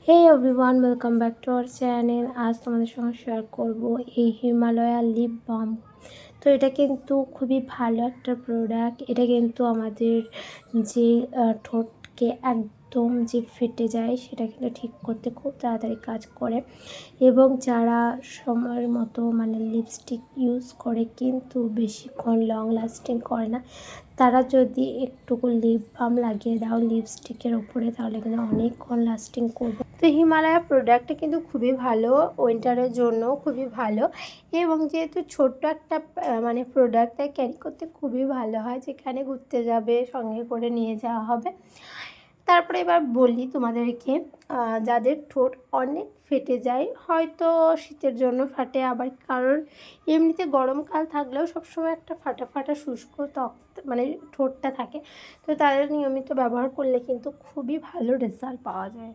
Hey everyone, welcome back to our channel. আজ তোমাদের সঙ্গে শেয়ার করব এই হিমালয়া লিপ বাম। তো এটা কিন্তু খুবই ভালো একটা প্রোডাক্ট। এটা কিন্তু আমাদের যে ঠোঁটকে একদম যে ফেটে যায় সেটা কিন্তু ঠিক করতে খুব তাড়াতাড়ি কাজ করে। এবং যারা সময়ের মতো লিপস্টিক ইউজ করে কিন্তু বেশিক্ষণ লং লাস্টিং করে না, তারা যদি একটুকু লিপ বাম লাগিয়ে দাও লিপস্টিকের ওপরে, তাহলে কিন্তু অনেকক্ষণ লাস্টিং করবে। তো হিমালয়া প্রোডাক্টটা কিন্তু খুবই ভালো, উইন্টারের জন্য খুবই ভালো। এবং যেহেতু ছোট্ট একটা প্রোডাক্ট, তাই ক্যারি করতে খুবই ভালো হয়। যেখানে ঘুরতে যাবে সঙ্গে করে নিয়ে যাওয়া হবে। তারপরে এবার বলি তোমাদেরকে, যাদের ঠোঁট অনেক ফেটে যায়, হয়তো শীতের জন্য ফাটে, আবার কারোর এমনিতে গরমকাল থাকলেও সবসময় একটা ফাটা ফাটা শুষ্ক ত্বক ঠোঁটটা থাকে, তো তাদের নিয়মিত ব্যবহার করলে কিন্তু খুবই ভালো রেজাল্ট পাওয়া যায়।